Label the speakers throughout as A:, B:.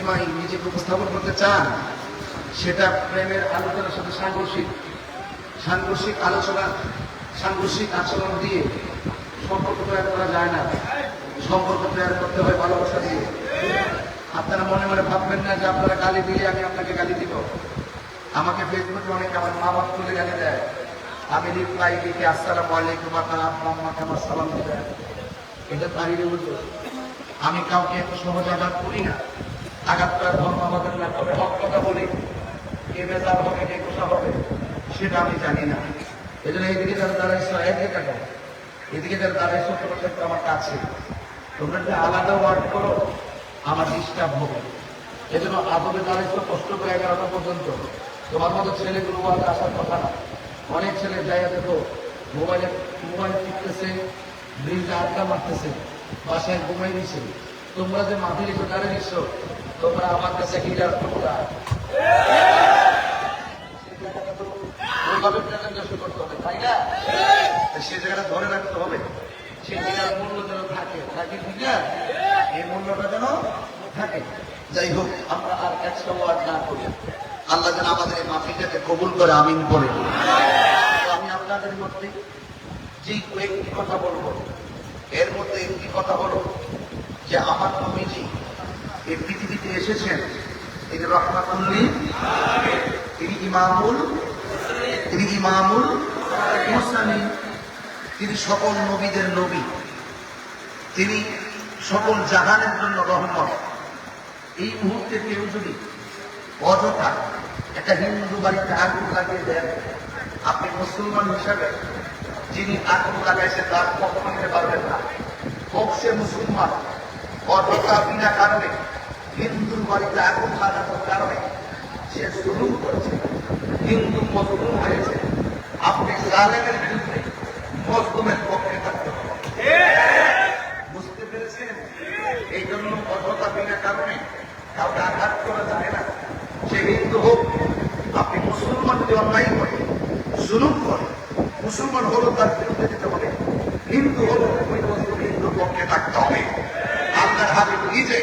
A: সময় নিজেকে উপস্থাপন করতে চান, সেটা প্রেমের আলোচনার সাথে সাংঘর্ষিক আলোচনা, সাংঘর্ষিক আচরণ দিয়ে সম্পর্ক তৈরি করা যায় না। সম্পর্ক তৈরি করতে হয় ভালোবাসা দিয়ে। আপনারা মনে মনে ভাববেন না যে আপনারা গালি দিলে আমি আপনাকে গালি দিব। আমাকে ফেসবুকে অনেকে আমার মা বাপ তুলে গালি দেয়, আমি রিপ্লাই লিখে আসসালামু আলাইকুম, আপনার আব্বা আম্মাকে আমার সালাম দেয়। এটা তারিখে বলতো আমি কাউকে এত সহজে আঘাত করি না। আঘাত করার ধর্ম আমাদের না, তবে হক কথা বলি। কে বেজার হবে, কে কোথা হবে সেটা আমি জানি না। এই জন্য এদিকে যারা দাঁড়াইছো একদিকে টাকা, এদিকে যারা দাঁড়াইছো তোমার আমার কাছে, তোমরা যদি আলাদা ওয়ার্ড করো আমার ডিস্টার্ব হবে। এই জন্য আদবে দাঁড়াইছো কষ্ট করে 11টা পর্যন্ত। তোমার মতো ছেলেগুলো ওয়ার্ড আসার কথা না। অনেক ছেলে যাইয়া দেখো মোবাইল টিপতেছে, ব্রিজে আড্ডা মারতেছে, বাসায় ঘুমাই দিছে। তোমরা যে মাফিল একটু দাঁড়িয়ে দিচ্ছ, তোমরা আমার কাছে হিরার টুকরা। ওইভাবে প্রেজেন্টেশন করতে হবে, তাই না? সে জায়গাটা ধরে রাখতে হবে, সেই হিরার মূল্য যেন থাকে, ঠিক না? এই মূল্যটা যেন থাকে। যাই হোক, আমরা আর 100 ওয়ার্ড না করি। আল্লাহ যেন আমাদের এই মাফিলটাকে কবুল করে, আমিন করে। আমি আপনাদের মধ্যে যে কয়েকটি কথা বলবো, এর মধ্যে একটি কথা হলো যে আমার নবীজি এই পৃথিবীতে এসেছেন, তিনি রাহমাতুল লিল আলামিন, তিনি ইমামুল মুরসালিন, তিনি সকল নবীদের নবী, তিনি সকল জাহানের জন্য রহমত। এই মুহূর্তে কেউ যদি অযথা একটা হিন্দু বাড়িতে আগুন লাগিয়ে দেন, আপনি মুসলমান হিসাবে যিনি আগুন লাগাইছে তার কখনো নিতে পারবেন না। হোক সে মুসলমান, অযথা বিনা কারণে হিন্দুর বাড়িতে আগুন লাগানোর কারণে সে জুলুম করেছে, হিন্দু মজলুম হয়েছে। আপনি জালেমের বিরুদ্ধে মজলুমের পক্ষে থাকতে হবে, বুঝতে পেরেছেন? এই জন্য অযথা বিনা কারণে কাউকে আঘাত করা যায় না। সে হিন্দু হোক, আপনি মুসলমান যদি অন্যায় করে, জুলুম করে, মুসলমান হলো তার বিরুদ্ধে যেতে হবে, হিন্দু হলো ওই হিন্দুর পক্ষে থাকতে হবে। আল্লাহর হাবিব নিজে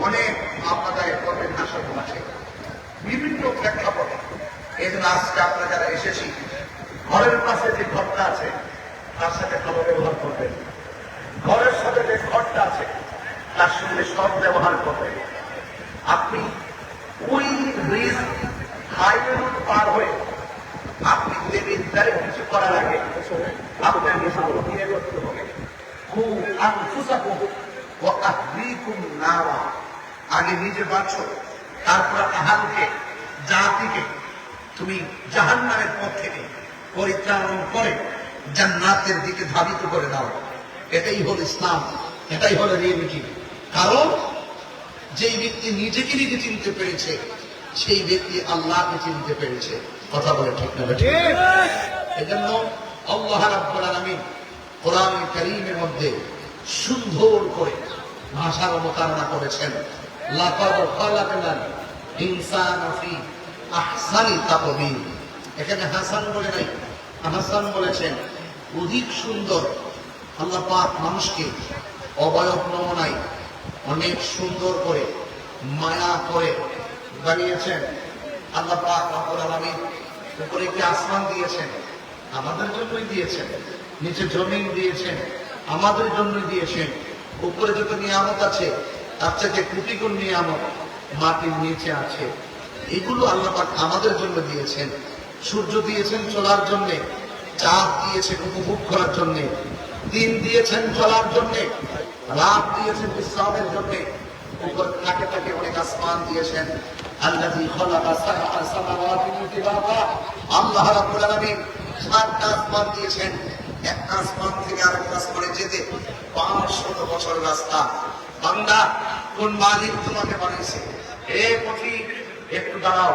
A: অনেক আপনাদের করবেন আশা আছে, বিভিন্ন প্রেক্ষাপটে। এই জন্য আজকে আপনারা যারা এসেছি, ঘরের পাশে যে ঘরটা আছে তার সাথে ভালো ব্যবহার করবেন, ঘরের সাথে যে ঘরটা আছে তার সঙ্গে সব ব্যবহার করবেন। আপনি ওই ব্রিজ হাইওয়ে রোড পার হয়ে আপনি দেবীর দ্বারে কিছু করার আগে আপনার নিজেকে বিয়ে করতে হবে। আগে নিজে বাঁচো, তারপর আহালকে, জাতিকে তুমি জাহান্নামের পথ থেকে পরিত্রাণ করে জান্নাতের দিকে ধাবিত করে দাও। এটাই হল ইসলাম, এটাই হল রিয়েলিটি। কারণ যেই ব্যক্তি নিজেকে নিজে চিনতে পেরেছে, সেই ব্যক্তি আল্লাহকে চিনতে পেরেছে। কথা বলে ঠিক না? এজন্য আল্লাহ রাব্বুল আলামিন কোরআন কারীমের মধ্যে সুন্দর করে ভাষার অবতারণা করেছেন। লাকাদ খালাকনাল ইনসানা ফি আহসানি তাকওয়িম। এখানে হাসান বলে নাই, হাসান বলেছেন অধিক সুন্দর। আল্লাহ পাক মানুষকে অবয়ব নমুনায় অনেক সুন্দর করে মায়া করে বানিয়েছেন। আল্লাহ পাক রব্বুল আলামিন উপরে কি আসমান দিয়েছেন, আমাদের জন্যই দিয়েছেন। নিচে জমিন দিয়েছেন, আমাদের জন্যই দিয়েছেন। উপরে যত নিয়ামত আছে তার চাইতে কোটি গুণ নিয়ামত মাটির নিচে আছে। এগুলো আল্লাহ পাক আমাদের জন্য দিয়েছেন। সূর্য দিয়েছেন চলার জন্যে, চাঁদ দিয়েছেন উপভোগ করার জন্যে, দিন দিয়েছেন চলার জন্যে, রাত দিয়েছেন বিশ্রামের জন্যে। উপর থাকে থাকে অনেক আসমান দিয়েছেন। আল্লাযী খালাকা সাবআ সামাওয়াতি তিবাকা, আল্লাহ রাব্বুল আলামিন 7টা আসমান দিয়েছেন। একটা আসমান থেকে আরেকটা আসমানে যেতে 500 বছর রাস্তা। বান্দা, কোন মালিক তোমাকে বানিয়েছে? হে পথিক, একটু দাঁড়াও,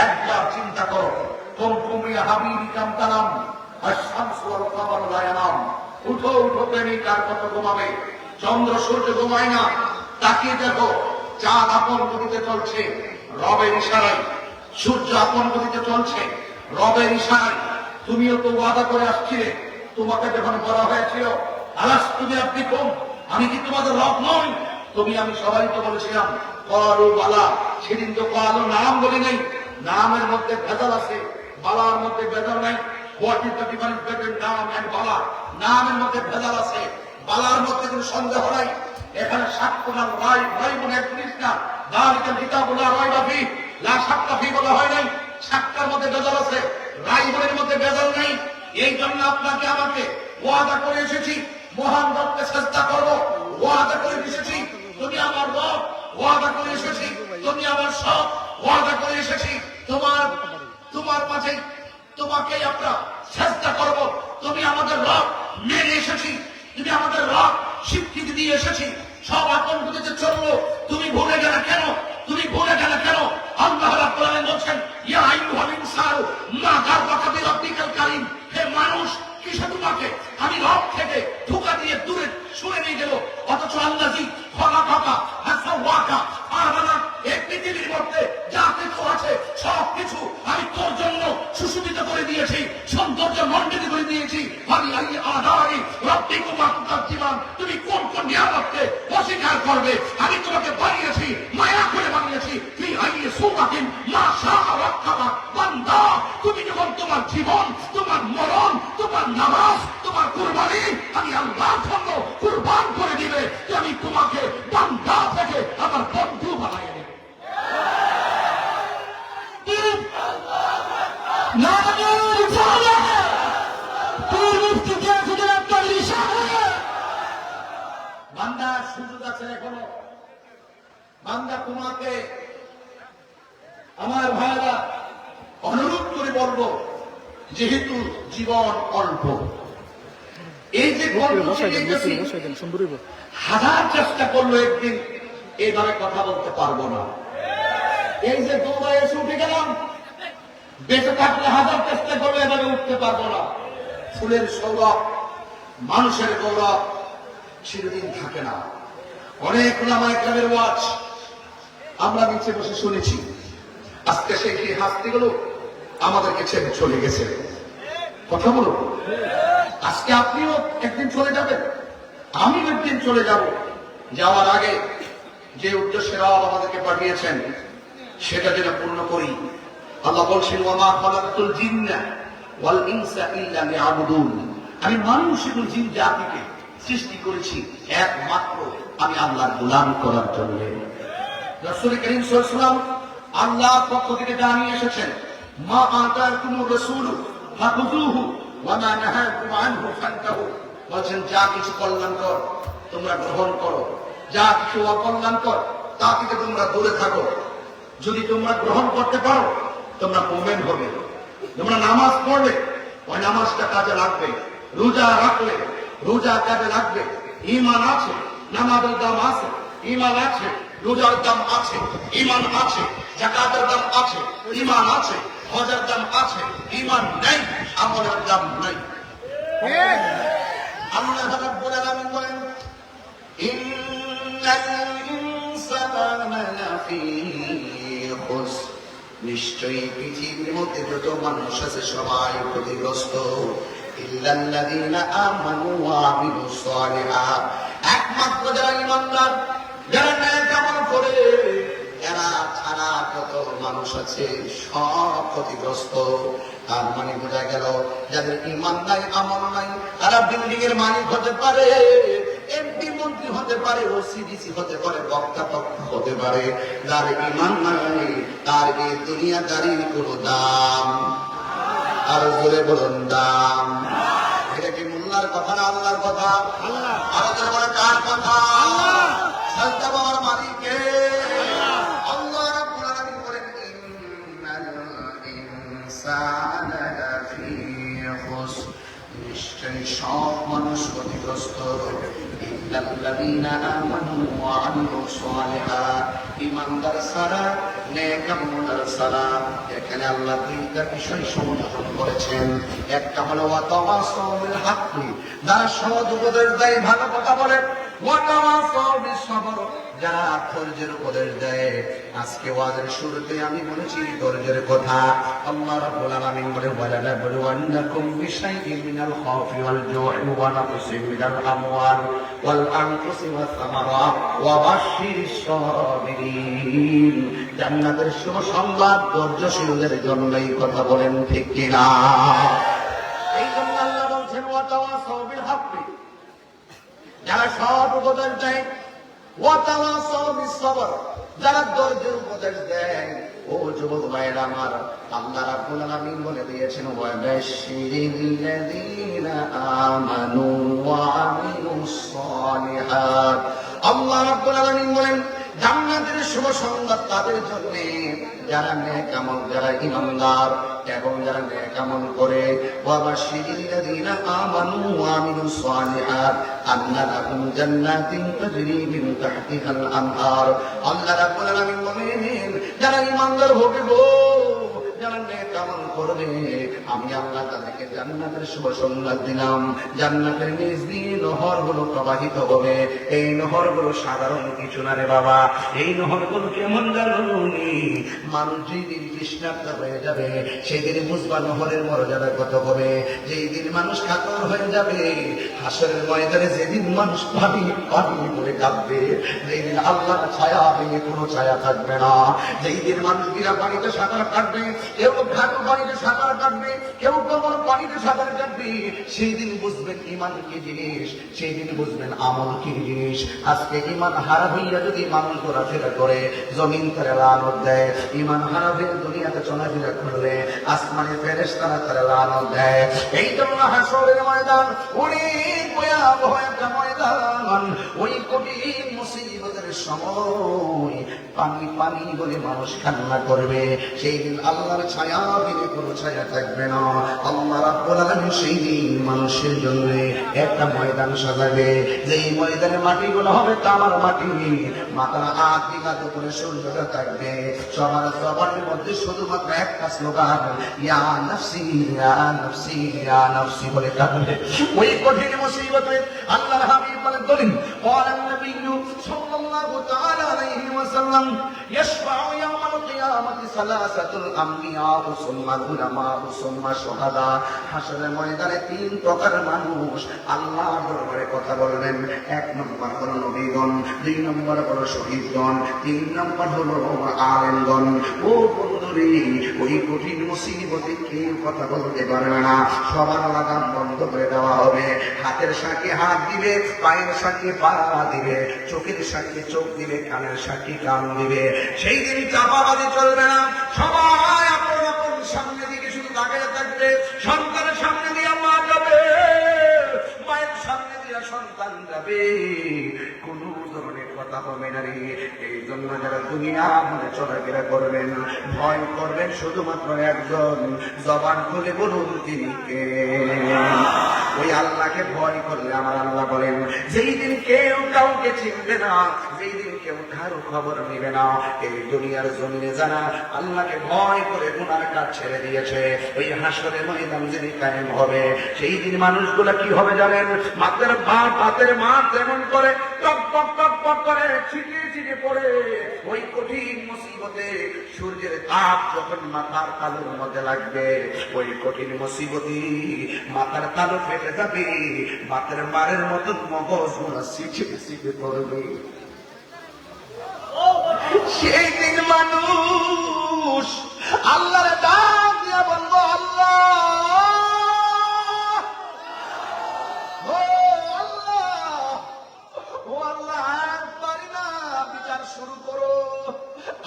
A: একবার চিন্তা করো। কুমকুমি হাবিবি কামতানাম আশ-শামসু ওয়াল কামারু লা ইয়ানাম। উঠো উঠো প্রেমিক, আর কত ঘুমাবে? চন্দ্র সূর্য ঘুমায় না। তাকিয়ে দেখো, চাঁদ আপন গতিতে চলছে রবের ইশারায়, সূর্য আপন গতিতে চলছে রবের ইশারায়। তুমিও তো ওয়াদা করে আসছিলে, তোমাকে যখন বলা হয়েছিল আলাস্তু বিরাব্বিকুম, আমি কি তোমাদের রব নই? তুমি আমি সবাই তো বলেছিলাম কলু বালা, সেদিন তো কলু নাম বলি নাই, নামের মধ্যে ভেজাল আছে, বালার মধ্যে ভেজাল নাই। What is the difference between নাম এন্ড বালা? নামের মধ্যে ভেজাল আছে, বালার মধ্যে কোনো সন্দেহ নাই। এখানে সাক্ষ্য নাম রাইবুনের জিনিস না, দালিকাল কিতাবুল্লাহ রাইবা ফি লা শাক্কা ফি বলা হয় নাই। সাক্কার মধ্যে ভেজাল আছে, রাইবুনের মধ্যে ভেজাল নাই। এই জন্য আপনাকে আমাকে ওয়াদা করে এসেছি, মহান রবকে চেষ্টা করবো, ওয়াদা করে এসেছি তুমি আমার রব, ওয়াদা করে এসেছি তুমি আমার সব, ওয়াদা করে এসেছি তোমার মাঝে তোমাকে আমরা চেষ্টা করব। তুমি আমাদের রব মেনে এসেছি, তুমি আমাদের রব স্বীকৃতি দিয়ে এসেছি। সব আপন বুঝতে চললো, তুমি ভুলে গেলে কেন? তুমি ভুলে গেলে কেন? আল্লাহ রাব্বুল আলামিন বলছেন ইয়া আইয়ুহাল ইনসানু মা গাররাকা বিরাব্বিকাল কারীম, হে মানুষ কিসে তোমাকে আমি রব থেকে ধোঁকা দিয়ে দূরে সরে নিয়ে গেল, অথচ আল্লাযী খলাকাকা ফাসাওয়াকা ফাআদালা, এই পৃথিবীর মধ্যে যা কিছু আছে সব কিছু আমি তোর জন্য সুশোভিত করে দিয়েছি, সৌন্দর্য মণ্ডিত করে দিয়েছি। আমি আদারি রব্বিকুমা তুকাজ্জিবান, তুমি কোন কোন নিয়ামতকে অস্বীকার করবে? আমি তোমাকে বানিয়েছি, মায়া করে বানিয়েছি। ফি আইয়ি সূরাতিন মা শাআ রাক্কাবা, বান্দা তুমি যখন তোমার জীবন, তোমার মরণ, তোমার নামাজ, তোমার কুরবানি আমি আল্লাহর জন্য কুরবান করে দিবে, আমি তোমাকে বান্দা থেকে আমার বন্ধু বানিয়ে দেব। বান্দার সুযোগ আছে এখনো। বান্দা তোমাকে আমার ভাইরা অনুরোধ করে বলবো, যেহেতু জীবন অল্প, এই যে হাজার চেষ্টা করলো একদিন এইভাবে কথা বলতে পারবো না। এই যে দৌড়ায় এসে উঠে গেলাম, বেঁচে থাকলে হাজার চেষ্টা করলে এভাবে উঠতে পারবো না। ফুলের সৌরভ, মানুষের গৌরব চিরদিন থাকে না। অনেক ওলামা ইকরামের ওয়াজ আমরা নিচে বসে শুনেছি, আজকে সেই হাসতিগুলো আমাদেরকে ছেড়ে চলে গেছে। কথা বলো, আজকে আপনিও একদিন চলে যাবেন, আমিও একদিন চলে যাব। যাওয়ার আগে যে উদ্দেশ্যে রব আমাদেরকে পাঠিয়েছেন সেটা যেন পূর্ণ করি। আল্লাহ বলছেন ওয়ামা খালাকতুল জিন্না ওয়াল ইনসা ইল্লা লিয়াবুদুন, আমি মানুষ এবং জিন জাতিকে সৃষ্টি করেছি একমাত্র আমি আল্লাহর গোলামি করার জন্য। রাসূল করিম সাল্লাল্লাহু আলাইহি ওয়াসাল্লাম আল্লাহর পক্ষ থেকে জানিয়ে এসেছেন, মা আতাকুমুর রাসূলু ফাখুযুহু ওয়া মা নাহাকুম আনহু ফান্তাহু, বলেন যা কিছু কল্যাণকর তোমরা গ্রহণ করো, যা কিছু অকল্যাণকর তা থেকে তোমরা দূরে থাকো। যদি তোমরা গ্রহণ করতে পারো তোমরা মুমিন হবে। তোমরা নামাজ পড়বে, ওই নামাজটা কাজে লাগবে। রোজা রাখলে রোজা কাজে লাগবে। ঈমান আছে, নামাজের দাম আছে, ঈমান আছে, রোজার দাম আছে, ঈমান আছে, যাকাতের দাম আছে, ঈমান আছে, হজের দাম আছে, ঈমান নেই, আমলের দাম নাই। আল্লাহ রাব্বুল আলামিন বলেন ইন্নাল ইনসানা লাফি খুসর, নিশ্চয়ই পৃথিবীর মধ্যে যত মানুষ আছে সবাই ক্ষতিগ্রস্ত। ইল্লাল্লাযীনা আমানু ওয়া আমিলুস সালিহাত, একমাত্র যারা ঈমানদার, যারা নেক আমল করে, এরা ছাড়া যত মানুষ আছে সব ক্ষতিগ্রস্ত। তার মানে বোঝা গেল যাদের ঈমান নাই, আমল নাই, তারা বিল্ডিং এর মালিক হতে পারে, এমপি মন্ত্রী হতে পারে, ওসিডিসি হতে পারে, বক্তা হতে পারে, যার ঈমান নাই তার এই দুনিয়াদারির কোনো দাম। আর জোরে বলুন দাম। এটা কি মোল্লার কথা না আল্লাহর কথা? আর জোরে বলে কার কথা? সাজদা বাবার মালিকে আল্লাহ রাব্বুল আলামিন বলেন ইন্নাল ইনসানা লাফি খুসর, নিশ্চয়ই সব মানুষ ক্ষতিগ্রস্ত। ইল্লাল্লাযীনা আমানু ওয়া আমিলুস সালিহাত, ঈমানদার ছাড়া, নেক আমলদার ছাড়া। এখানে আল্লাহ দুইটা বিষয় সম্বোধন করেছেন। একটা হলো ওয়া তাওয়াসাউ বিল হাক্কি, যারা সৎ উপদেশ দেয়, ভালো কথা বলে। ওয়াতাওয়াসাউ বিস-সাবর, যারা ধৈর্যের উপদেশ দেয়। আজকে ওয়াজের শুরুতে আমি বলেছি ধৈর্যের কথা। আল্লাহ রাব্বুল আলামিন বলে ওয়ালানাবলুওয়ান্নাকুম বিশাইইন মিনাল খাউফি ওয়াল জু'i ওয়া নাকসিম মিনাল আমওয়াল ওয়াল আনফুসি ওয়াস সামারাত ওয়া বাশশিরিস সাবিরিন। জান্নাতের সুসংবাদ ধৈর্যশীলদের জন্যই, কথা বলেন ঠিক কিনা? এই জন্য আল্লাহ বলছেন ওয়াতাওয়াসাউ বিল হাক্কি, যারা সৎ উপদেশ দেয়, ওয়াতাওয়াসাউ বিস-সাবর, যারা ধৈর্যের উপদেশ দেয়। ও যুবক ভাইয়েরা আমার, আল্লাহ রাব্বুল আলামিন বলে দিয়েছেন ওয়াবাশশিরিল্লাযীনা আমানু ওয়া আমিলুস সালিহাত। আল্লাহ রাব্বুল আলামিন বলেন জান্নাতের শুভ সংবাদ তাদের জন্য যারা নেক আমল, যারা ঈমানদার এবং যারা নেক আমল করে। ওয়াবাশশিরিল্লাযীনা আমানু ওয়া আমিলুস সালিহাত আন্না লাহুম জান্নাতিন তাজরি মিন তাহতিহাল আনহার। আল্লাহ রাব্বুল আলামিন বলেন যারা ঈমানদার হবে গো, যারা নেক আমল করবে, আমি আল্লাহ তাদেরকে জান্নাতের শুভ সংবাদ দিলাম। জান্নাতের নিচ দিয়ে নহরগুলো প্রবাহিত হবে। এই নহরগুলো সাধারণ কিছু না রে বাবা, এই নহরগুলো কেমন জানি, মানুষ যেদিন তৃষ্ণার্ত হয়ে যাবে সেদিন বুঝবা নহরের মর্যাদা কত হবে। যেই দিন মানুষ কাতর হয়ে যাবে হাসরের ময়দানে, যেদিন মানুষ পানি পানি বলে কাঁদবে, যেই দিন আল্লাহর ছায়া ভেঙে কোনো ছায়া থাকবে না, যেই দিন মানুষ গিরা পানিতে সাঁতার কাটবে, কেউ ঘাটু পানিতে সাঁতার কাটবে, কেউ কোমর পানিতে সাঁতার কাটবে, সেই দিন বুঝবেন ঈমান কি জিনিস, সেই দিন বুঝবেন আমল কি জিনিস। আজকে ঈমান হারা হইয়া যদি মানুষ ঘোরাফেরা করে, জমিন তারে লানত দেয়। ঈমান হারা হয়ে দুনিয়াতে চলাফেরা করলে আসমানে ফেরেশতারা তারে লানত দেয়। এই জন্য হাসরের ময়দান অনেক ভয়াবহ একটা ময়দান। ওই কঠিন মুসিবতের সময় পানি পানি বলে মানুষ কান্না করবে। সেই দিন আল্লাহর ছায়া বিনে কোনো ছায়া থাকবে না। আল্লাহ রাব্বুল আলামিন সেই দিন মানুষের জন্য একটা ময়দান সাজাবে, যেই ময়দানে মাটিগুলো হবে তামার মাটি, মাথার আদিঘাত করে সূর্যটা থাকবে। সবার জবানের মধ্যে শুধুমাত্র একটা স্লোগান, ইয়া নাফসি ইয়া নাফসি ইয়া নাফসি বলে কাঁদবে। ওই কঠিন মুসিবতে আল্লাহর হাবিব বলেন বলেন ক্বালান নবিয়্যু সাল্লাল্লাহু তাআলা আলাইহি ওয়াসাল্লাম ইয়াশফাউ ইয়াওমাল কিয়ামাতি সালাসাতুল আমবিয়া সুম্মা উলামা সুম্মা শুহাদা। হাসরের ময়দানে তিন প্রকার মানুষ আল্লাহর দরবারে কথা বলবেন। এক নম্বর হলো নবীগণ, দুই নম্বর হলো শহীদগণ, তিন নম্বর হলো আলেমগণ। ও বন্ধুরে, ওই কঠিন মুসিবতে কেউ কথা বলতে পারবে না, সবার লাগাম বন্ধ করে দেওয়া হবে। হাতের সাথে হাত দিবে, পায়ের সাথে পা দিবে, চোখের সাথে চোখ দিবে, কানের সাথে কান দিবে। সেই দিন চাপাবাজি চলবে না, সবাই আপন আপন সামনে দিকে শুধু তাকিয়ে থাকবে। সন্তানের সামনে দিয়ে মা যাবে, মায়ের সামনে দিয়ে সন্তান যাবে, কোন ধরনের কথা হবে না রে। এই জন্য যারা দুনিয়া মনে চলাফেরা করবেন, ভয় করবেন শুধুমাত্র একজন, জবান খুলে বলুন তিনি কে। ওই আল্লাহকে ভয় করলে আমার আল্লাহ বলেন যেই দিন কেউ কাউকে চিনবে না, যেই দিন কেউ কারো খবর নেবে না, এই দুনিয়ার জমিনে যারা আল্লাহকে ভয় করে গুনার কাজ ছেড়ে দিয়েছে, ওই হাসরের ময়দান যিনি কায়েম হবে, সেই দিন মানুষগুলা কি হবে জানেন? মাতের ভাত হাতের মাছ যেমন করে টক টক টক টক করে ছিটিয়ে ছিটিয়ে পড়ে, ওই কঠিন মুসিবতে সূর্যের তাপ যখন মাথার তালুর মধ্যে লাগবে, ওই কঠিন মুসিবতে মাথার তালু ফেটে যাবে, বাতের মারের মতন মগজগুলো ছিটিয়ে ছিটিয়ে পড়বে। সেই দিন মানুষ আল্লাহর ডাক দিয়া বলবো, আল্লাহ ও আল্লাহ, ও আল্লাহ আর পারি না, বিচার শুরু করো।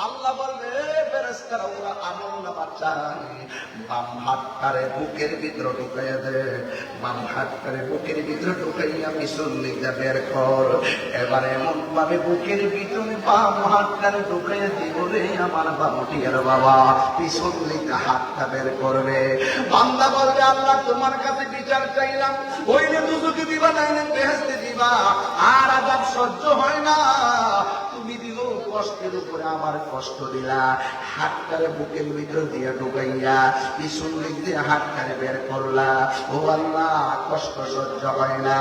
A: আল্লাহ বলবে ফেরেশতারা ওরা আমল নামা চায়, বাম হাতটারে বুকের ভিতরে ঢুকাইয়া দে, বাম হাতটারে বুকের ভিতরে ঢুকাইয়া পিছন দিকে বের কর। এবারে এমন ভাবে বুকের ভিতরে বাম হাতটারে ঢুকাইয়া দিব রে আমার বাবুটিয়ার বাবা, পিছন দিকে হাতটা বের করবে। বান্দা বলবে আল্লাহ তোমার কাছে বিচার চাইলাম, ওইলে দুজকে দিবা নাইলে বেহেশতে দিবা, আর আযাব সহ্য হয় না, তুমি দিলেও
B: কষ্টের উপরে আমার কষ্ট দিলা, হাতটারে বুকের ভিতর দিয়ে ঢুকাইয়া পিছন দিক দিয়ে হাতটারে বের করলা। ও আল্লাহ, কষ্ট সহ্য হয় না।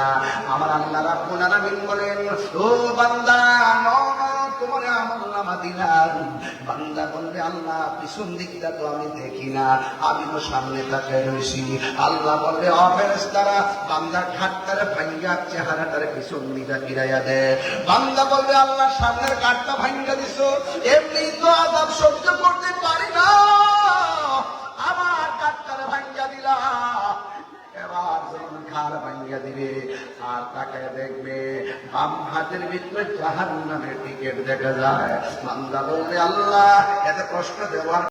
B: আমার আল্লাহ রাব্বুল আলামিন বলেন, ও বান্দা, তোমারে আমল নামা দিলাম। বান্দা বলবে, আল্লাহ পিছন দিকটা তো আমি দেখি না, আমি তো সামনে তাকায় রয়েছি। আল্লাহ বলবে, ও ফেরেশতারা, বান্দার হাতটারে ভাঙ্গা চেহারাটারে পিছন দিকে ফিরাইয়া দে। বান্দা বলবে, আল্লাহ সামনের কাঠটা ভাঙ্গা দিছো, এমনি তো আযাব সহ্য করতে পারি না, আমার কাঠটারে ভাঙ্গা দিলা। এবার যখন ঘাড় ভাঙ্গা দিবে আর তাকায় দেখবে বাম হাতের ভিতরে জাহান্নামের টিকিট দেখা যায়। বান্দা বলবে, আল্লাহ এত কষ্ট দেওয়ার